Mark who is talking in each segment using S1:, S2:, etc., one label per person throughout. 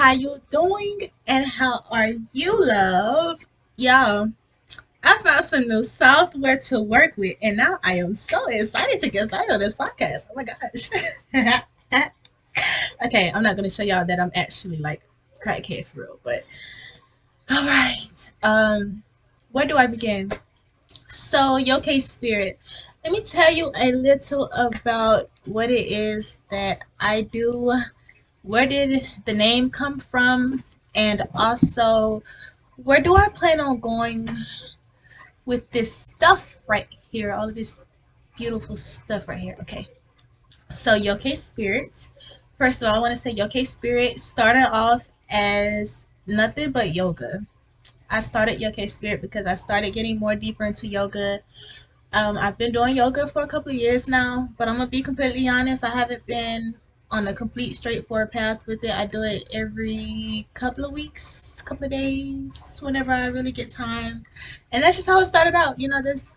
S1: how you doing? And how are you, love? Y'all, I found some new software to work with, and now I am so excited to get started on this podcast. Oh my gosh. Okay, I'm not gonna show y'all that I'm actually like crackhead for real, but all right. Where do I begin? So, Yokai Spirit. Let me tell you a little about what it is that I do. Where did the name come from? And also, where do I plan on going with this stuff right here? All of this beautiful stuff right here. Okay. So, Yokai Spirit. First of all, I want to say Yokai Spirit started off as nothing but yoga. I started Yokai Spirit because I started getting more deeper into yoga. I've been doing yoga for a couple of years now, but I'm gonna be completely honest. I haven't been on a complete straightforward path with it. I do it every couple of weeks, couple of days, whenever I really get time, and that's just how it started out.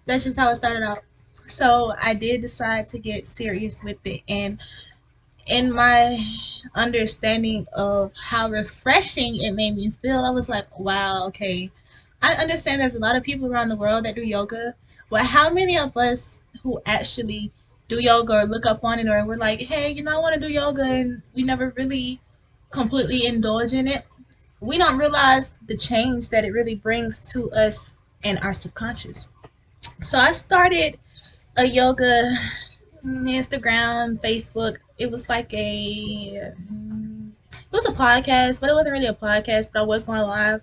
S1: That's just how it started out. So I did decide to get serious with it, and in my understanding of how refreshing it made me feel, I was like, wow, okay. I understand there's a lot of people around the world that do yoga, but how many of us who actually do yoga or look up on it or we're like, hey, I want to do yoga and we never really completely indulge in it? We don't realize the change that it really brings to us and our subconscious. So I started a yoga Instagram, Facebook. It was like it was a podcast, but it wasn't really a podcast. But I was going live,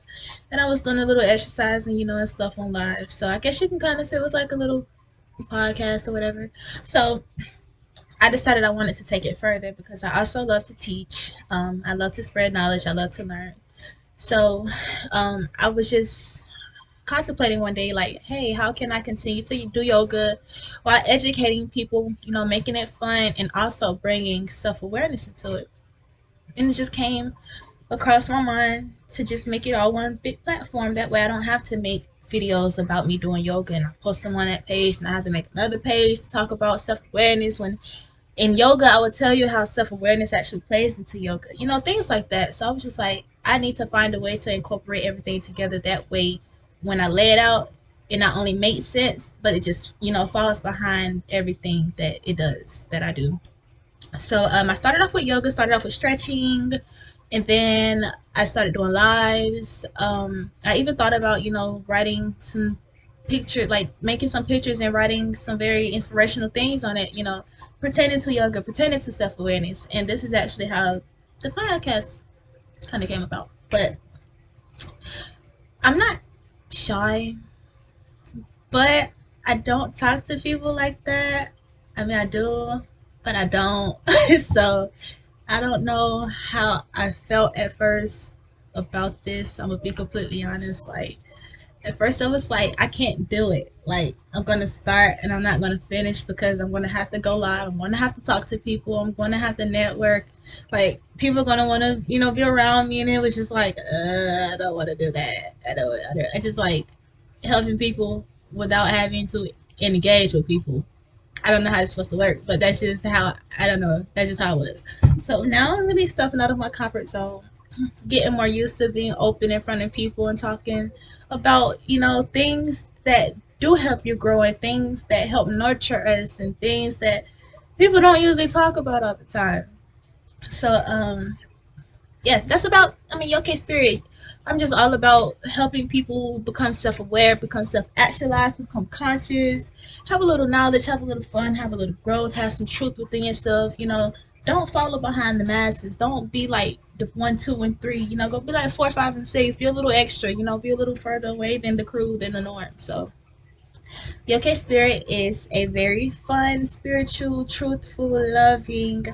S1: and I was doing a little exercising, and stuff on live. So I guess you can kind of say it was like a little podcast or whatever. So I decided I wanted to take it further because I also love to teach. I love to spread knowledge. I love to learn. So I was just contemplating one day, like, hey, how can I continue to do yoga while educating people, making it fun and also bringing self awareness into it. And it just came across my mind to just make it all one big platform. That way I don't have to make videos about me doing yoga and I post them on that page and I have to make another page to talk about self awareness when in yoga I would tell you how self awareness actually plays into yoga. Things like that. So I was just like, I need to find a way to incorporate everything together that way when I lay it out it not only makes sense, but it just, falls behind everything that it does that I do. So I started off with yoga, started off with stretching, and then I started doing lives. I even thought about, writing some picture, like making some pictures and writing some very inspirational things on it, pertaining to yoga, pertaining to self awareness. And this is actually how the podcast kind of came about. But I'm not shy, but I don't talk to people like that. I mean, I do, but I don't. So I don't know how I felt at first about this. I'm gonna be completely honest. Like, at first I was like, I can't do it. Like, I'm gonna start and I'm not gonna finish because I'm gonna have to go live. I'm gonna have to talk to people. I'm gonna have to network. Like, people are gonna wanna, be around me. And it was just like, I don't wanna do that. I just like helping people without having to engage with people. I don't know how it's supposed to work, but that's just how I don't know. That's just how it was. So now I'm really stepping out of my comfort zone, getting more used to being open in front of people and talking about, things that do help you grow and things that help nurture us and things that people don't usually talk about all the time. So yeah, that's about, Yokai Spirit. I'm just all about helping people become self aware, become self actualized, become conscious, have a little knowledge, have a little fun, have a little growth, have some truth within yourself. Don't follow behind the masses. Don't be like the one, two, and three. Go be like four, five, and six. Be a little extra. Be a little further away than the crew, than the norm. So, Yokai Spirit is a very fun, spiritual, truthful, loving,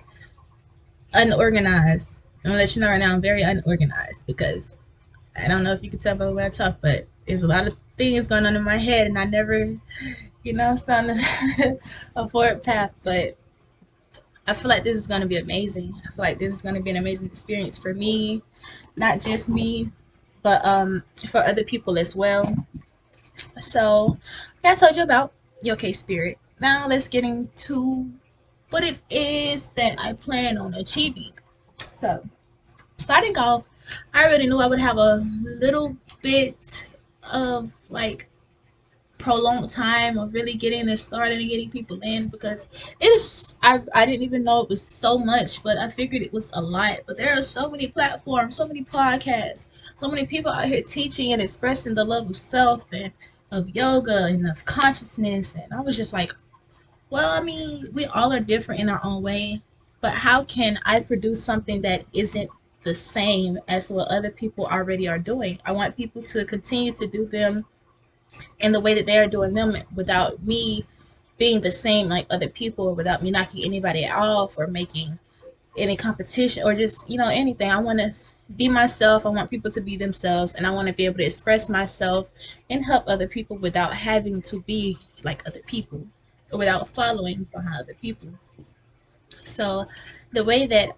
S1: unorganized. I'm gonna let you know right now, I'm very unorganized because I don't know if you can tell by the way I talk, but there's a lot of things going on in my head, and I never, found a forward path. But I feel like this is going to be amazing. I feel like this is going to be an amazing experience for me, not just me, but for other people as well. So, yeah, I told you about Yokai Spirit. Now let's get into what it is that I plan on achieving. So, starting off, I already knew I would have a little bit of like prolonged time of really getting this started and getting people in, because it is I didn't even know it was so much, but I figured it was a lot. But there are so many platforms, so many podcasts, so many people out here teaching and expressing the love of self and of yoga and of consciousness. And I was just like, well, I mean, we all are different in our own way, but how can I produce something that isn't the same as what other people already are doing? I want people to continue to do them in the way that they are doing them without me being the same like other people, or without me knocking anybody off or making any competition or just, anything. I want to be myself. I want people to be themselves, and I want to be able to express myself and help other people without having to be like other people or without following behind other people. So the way that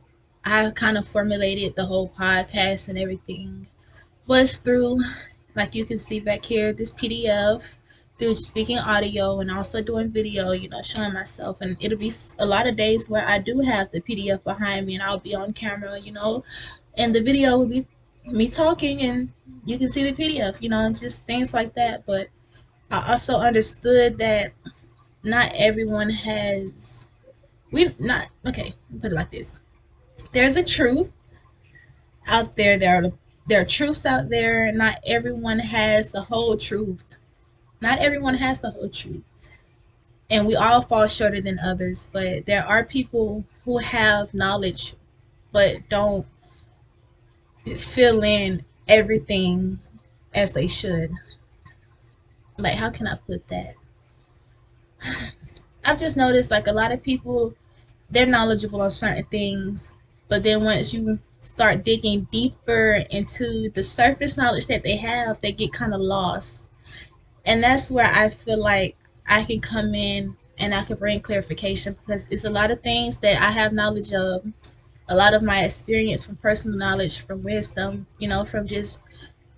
S1: I kind of formulated the whole podcast and everything was through, like you can see back here, this PDF, through speaking audio and also doing video, showing myself. And it'll be a lot of days where I do have the PDF behind me and I'll be on camera, and the video will be me talking and you can see the PDF, and just things like that. But I also understood that not everyone has, we not, okay, put it like this. There's a truth out there. There are truths out there. Not everyone has the whole truth. Not everyone has the whole truth. And we all fall shorter than others. But there are people who have knowledge but don't fill in everything as they should. Like, how can I put that? I've just noticed like a lot of people, they're knowledgeable on certain things, but then once you start digging deeper into the surface knowledge that they have, they get kind of lost. And that's where I feel like I can come in and I can bring clarification, because it's a lot of things that I have knowledge of, a lot of my experience from personal knowledge, from wisdom, from just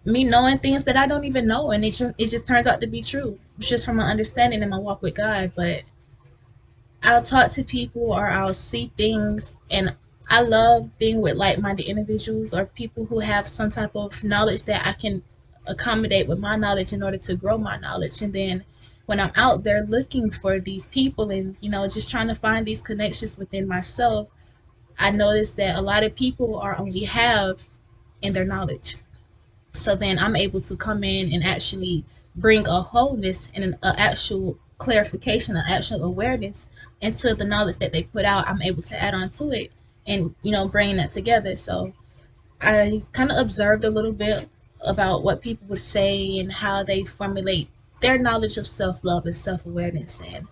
S1: me knowing things that I don't even know, and it just turns out to be true. It's just from my understanding and my walk with God. But I'll talk to people or I'll see things, and I love being with like-minded individuals or people who have some type of knowledge that I can accommodate with my knowledge in order to grow my knowledge. And then when I'm out there looking for these people and just trying to find these connections within myself, I notice that a lot of people are only half in their knowledge. So then I'm able to come in and actually bring a wholeness and an actual clarification, an actual awareness into the knowledge that they put out. I'm able to add on to it and, bring that together. So I kind of observed a little bit about what people would say and how they formulate their knowledge of self love and self awareness and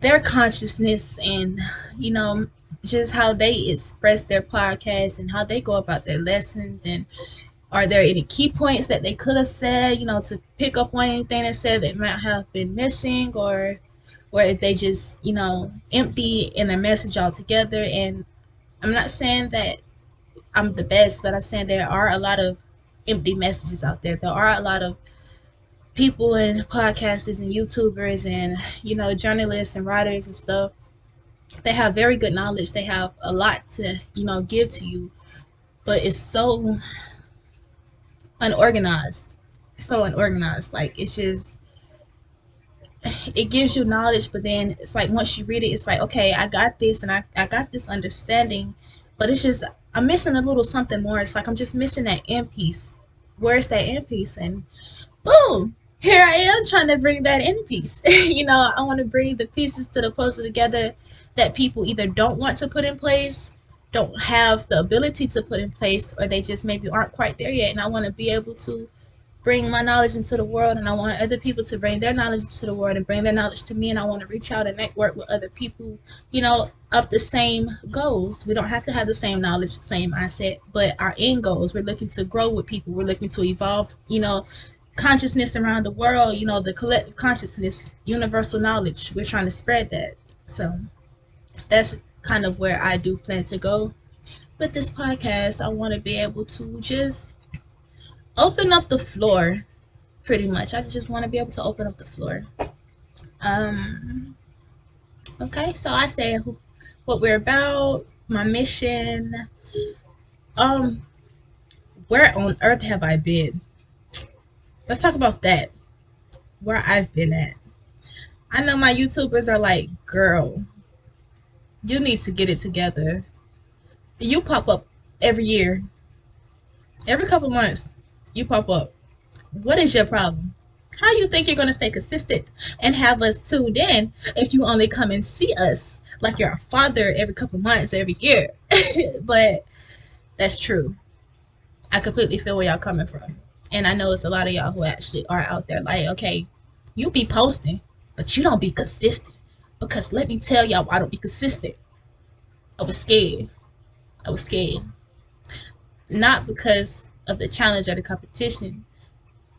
S1: their consciousness, and, you know, just how they express their podcast and how they go about their lessons. And are there any key points that they could have said, to pick up on anything that said that might have been missing, or if they just, empty in their message altogether. And I'm not saying that I'm the best, but I'm saying there are a lot of empty messages out there. There are a lot of people and podcasters and YouTubers and, journalists and writers and stuff. They have very good knowledge. They have a lot to, give to you, but it's so unorganized. So unorganized. Like, it's just, it gives you knowledge, but then it's like once you read it, it's like, okay, I got this and I got this understanding, but it's just, I'm missing a little something more. It's like I'm just missing that end piece. Where's that end piece? And boom, here I am trying to bring that end piece. I want to bring the pieces to the puzzle together that people either don't want to put in place, don't have the ability to put in place, or they just maybe aren't quite there yet. And I want to be able to bring my knowledge into the world, and I want other people to bring their knowledge into the world and bring their knowledge to me. And I want to reach out and network with other people, of the same goals. We don't have to have the same knowledge, the same mindset, but our end goals, we're looking to grow with people. We're looking to evolve, consciousness around the world, the collective consciousness, universal knowledge. We're trying to spread that. So that's kind of where I do plan to go with this podcast. I want to be able to just open up the floor, pretty much. I just want to be able to open up the floor. Um, okay, so I say what we're about, my mission. Um, Where on earth have I been? Let's talk about that. Where I've been at. I know my YouTubers are like, girl, you need to get it together. You pop up every year, every couple months. You pop up. What is your problem? How you think you're going to stay consistent and have us tuned in if you only come and see us like you're a father every couple months, every year? But that's true. I completely feel where y'all coming from. And I know it's a lot of y'all who actually are out there like, okay, you be posting, but you don't be consistent. Because let me tell y'all why I don't be consistent. I was scared. I was scared. Not because of the challenge or the competition,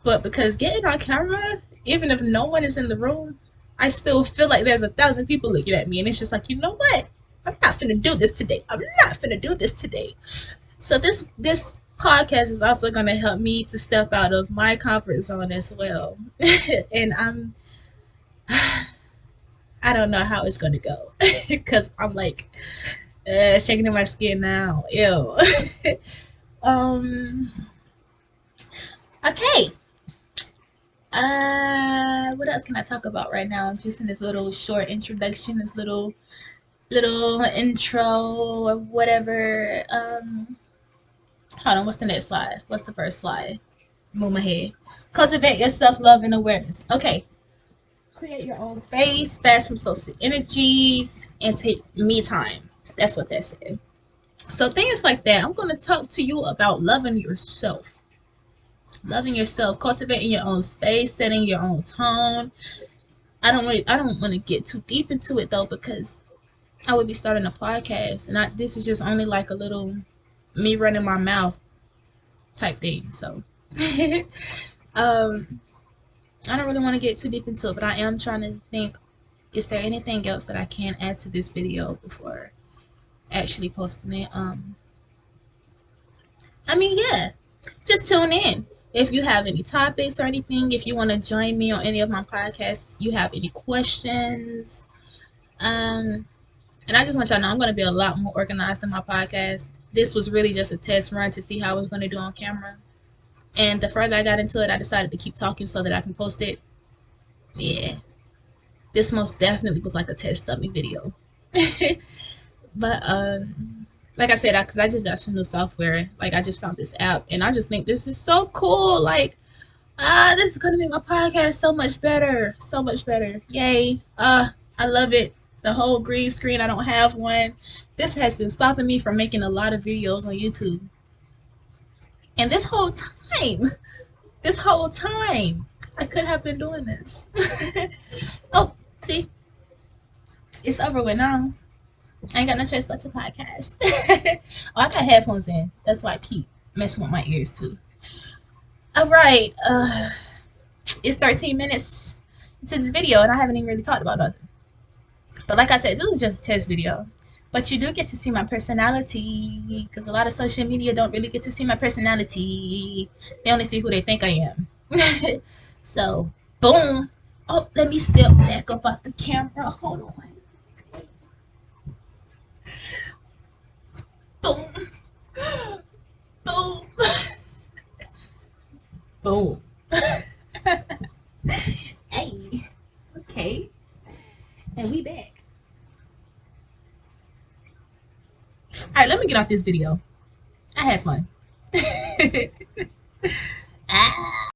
S1: but because getting on camera, even if no one is in the room, I still feel like there's 1,000 people looking at me. And it's just like, you know what? I'm not finna do this today. I'm not finna do this today. So this podcast is also going to help me to step out of my comfort zone as well. And I don't know how it's going to go because I'm like shaking in my skin now. Ew. um. Okay. What else can I talk about right now? Just in this little short introduction, this little intro or whatever. Hold on. What's the next slide? What's the first slide? Move my head. Cultivate your self-love and awareness. Okay. Create your own space, fast from social energies, and take me time. That's what that said. So things like that. I'm going to talk to you about loving yourself. Loving yourself, cultivating your own space, setting your own tone. I don't want to get too deep into it though because I would be starting a podcast, and this is just only like a little me running my mouth type thing. So um I don't really want to get too deep into it, but I am trying to think, is there anything else that I can add to this video before actually posting it? I mean, yeah, just tune in. If you have any topics or anything, if you want to join me on any of my podcasts, you have any questions, and I just want y'all to know I'm going to be a lot more organized in my podcast. This was really just a test run to see how I was going to do on camera. And the further I got into it, I decided to keep talking so that I can post it. Yeah, this most definitely was like a test dummy video. But like I said, because I just got some new software. Like I just found this app, and I just think this is so cool. Like, this is gonna make my podcast so much better, so much better. Yay! I love it. The whole green screen. I don't have one. This has been stopping me from making a lot of videos on YouTube. And this whole time, I could have been doing this. Oh, see, it's over with now. I ain't got no choice but to podcast. Oh, I got headphones in. That's why I keep messing with my ears too. All right, it's 13 minutes into this video, and I haven't even really talked about nothing. But like I said, this is just a test video. But you do get to see my personality, because a lot of social media don't really get to see my personality. They only see who they think I am. So, boom. Oh, let me step back up off the camera. Hold on. Boom. Boom. Boom. Hey. Okay. And we back. Alright, let me get off this video. I had fun. Ah.